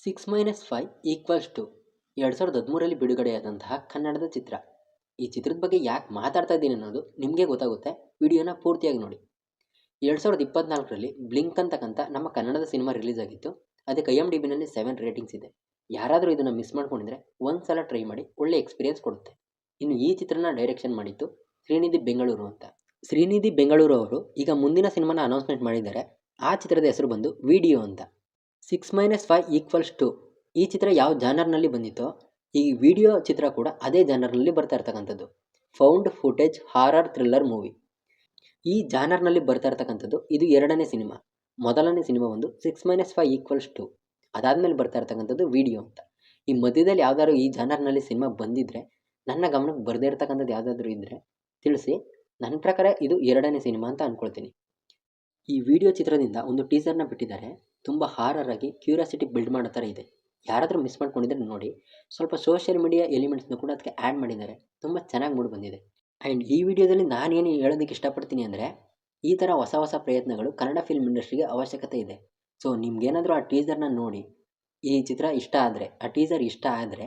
6-5 = 2013ರಲ್ಲಿ ಬಿಡುಗಡೆಯಾದಂತಹ ಕನ್ನಡದ ಚಿತ್ರ. ಈ ಚಿತ್ರದ ಬಗ್ಗೆ ಯಾಕೆ ಮಾತಾಡ್ತಾ ಇದ್ದೀನಿ ಅನ್ನೋದು ನಿಮಗೆ ಗೊತ್ತಾಗುತ್ತೆ. ವಿಡಿಯೋನ ಪೂರ್ತಿಯಾಗಿ ನೋಡಿ. 2024ರಲ್ಲಿ ಬ್ಲಿಂಕ್ ಅಂತಕ್ಕಂಥ ನಮ್ಮ ಕನ್ನಡದ ಸಿನಿಮಾ ರಿಲೀಸ್ ಆಗಿತ್ತು. ಅದಕ್ಕೆ IMDbನಲ್ಲಿ 7 ರೇಟಿಂಗ್ಸ್ ಇದೆ. ಯಾರಾದರೂ ಇದನ್ನು ಮಿಸ್ ಮಾಡ್ಕೊಂಡಿದ್ರೆ ಒಂದು ಸಲ ಟ್ರೈ ಮಾಡಿ, ಒಳ್ಳೆ ಎಕ್ಸ್ಪೀರಿಯನ್ಸ್ ಕೊಡುತ್ತೆ. ಇನ್ನು ಈ ಚಿತ್ರನ ಡೈರೆಕ್ಷನ್ ಮಾಡಿದ್ದು ಶ್ರೀನಿಧಿ ಬೆಂಗಳೂರು ಅಂತ. ಶ್ರೀನಿಧಿ ಬೆಂಗಳೂರು ಅವರು ಈಗ ಮುಂದಿನ ಸಿನಿಮಾನ ಅನೌನ್ಸ್ಮೆಂಟ್ ಮಾಡಿದ್ದಾರೆ. ಆ ಚಿತ್ರದ ಹೆಸರು ಬಂದು ವಿಡಿಯೋ ಅಂತ. 6-5 = ಈ ಚಿತ್ರ ಯಾವ ಜಾನರ್ನಲ್ಲಿ ಬಂದಿತ್ತೋ ಈ ವಿಡಿಯೋ ಚಿತ್ರ ಕೂಡ ಅದೇ ಜಾನರ್ನಲ್ಲಿ ಬರ್ತಾ ಇರ್ತಕ್ಕಂಥದ್ದು. Found footage horror thriller movie. ಈ ಜಾನರ್ನಲ್ಲಿ ಬರ್ತಾ ಇರ್ತಕ್ಕಂಥದ್ದು ಇದು ಎರಡನೇ ಸಿನಿಮಾ. ಮೊದಲನೇ ಸಿನಿಮಾ ಒಂದು 6-5 = ಅದಾದಮೇಲೆ ಬರ್ತಾ ಇರ್ತಕ್ಕಂಥದ್ದು ವಿಡಿಯೋ ಅಂತ. ಈ ಮಧ್ಯದಲ್ಲಿ ಯಾವುದಾದ್ರು ಈ ಜಾನರ್ನಲ್ಲಿ ಸಿನಿಮಾ ಬಂದಿದ್ದರೆ, ನನ್ನ ಗಮನಕ್ಕೆ ಬರದೇ ಇರ್ತಕ್ಕಂಥದ್ದು ಯಾವುದಾದ್ರೂ ಇದ್ದರೆ ತಿಳಿಸಿ. ನನ್ನ ಪ್ರಕಾರ ಇದು ಎರಡನೇ ಸಿನಿಮಾ ಅಂತ ಅಂದ್ಕೊಳ್ತೀನಿ. ಈ ವಿಡಿಯೋ ಚಿತ್ರದಿಂದ ಒಂದು ಟೀಸರ್ನ ಬಿಟ್ಟಿದ್ದಾರೆ. ತುಂಬ ಹಾರರ್ ಆಗಿ ಕ್ಯೂರಿಯಾಸಿಟಿ ಬಿಲ್ಡ್ ಮಾಡೋ ಥರ ಇದೆ. ಯಾರಾದರೂ ಮಿಸ್ ಮಾಡ್ಕೊಂಡಿದ್ರೆ ನೋಡಿ. ಸ್ವಲ್ಪ ಸೋಷಿಯಲ್ ಮೀಡಿಯಾ ಎಲಿಮೆಂಟ್ಸ್ನ ಕೂಡ ಅದಕ್ಕೆ ಆ್ಯಡ್ ಮಾಡಿದ್ದಾರೆ. ತುಂಬ ಚೆನ್ನಾಗಿ ಮೂಡಿ ಬಂದಿದೆ. ಆ್ಯಂಡ್ ಈ ವಿಡಿಯೋದಲ್ಲಿ ನಾನೇನು ಹೇಳೋದಕ್ಕೆ ಇಷ್ಟಪಡ್ತೀನಿ ಅಂದರೆ, ಈ ಥರ ಹೊಸ ಹೊಸ ಪ್ರಯತ್ನಗಳು ಕನ್ನಡ ಫಿಲ್ಮ್ ಇಂಡಸ್ಟ್ರಿಗೆ ಅವಶ್ಯಕತೆ ಇದೆ. ಸೊ ನಿಮ್ಗೇನಾದರೂ ಆ ಟೀಸರ್ನ ನೋಡಿ ಈ ಚಿತ್ರ ಇಷ್ಟ ಆದರೆ, ಆ ಟೀಸರ್ ಇಷ್ಟ ಆದರೆ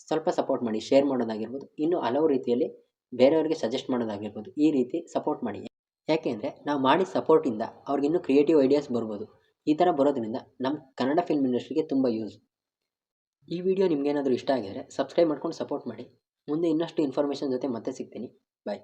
ಸ್ವಲ್ಪ ಸಪೋರ್ಟ್ ಮಾಡಿ. ಶೇರ್ ಮಾಡೋದಾಗಿರ್ಬೋದು, ಇನ್ನೂ ಹಲವು ರೀತಿಯಲ್ಲಿ ಬೇರೆಯವರಿಗೆ ಸಜೆಸ್ಟ್ ಮಾಡೋದಾಗಿರ್ಬೋದು. ಈ ರೀತಿ ಸಪೋರ್ಟ್ ಮಾಡಿ. ಯಾಕೆ ಅಂದರೆ ನಾವು ಮಾಡಿದ ಸಪೋರ್ಟಿಂದ ಅವ್ರಿಗಿನ್ನೂ ಕ್ರಿಯೇಟಿವ್ ಐಡಿಯಾಸ್ ಬರ್ಬೋದು. ಈ ಥರ ಬರೋದ್ರಿಂದ ನಮ್ಮ ಕನ್ನಡ ಫಿಲ್ಮ್ ಇಂಡಸ್ಟ್ರಿಗೆ ತುಂಬ ಯೂಸ್. ಈ ವಿಡಿಯೋ ನಿಮಗೇನಾದರೂ ಇಷ್ಟ ಆಗಿದರೆ ಸಬ್ಸ್ಕ್ರೈಬ್ ಮಾಡ್ಕೊಂಡು ಸಪೋರ್ಟ್ ಮಾಡಿ. ಮುಂದೆ ಇನ್ನಷ್ಟು ಇನ್ಫಾರ್ಮೇಷನ್ ಜೊತೆ ಮತ್ತೆ ಸಿಗ್ತೀನಿ. ಬಾಯ್.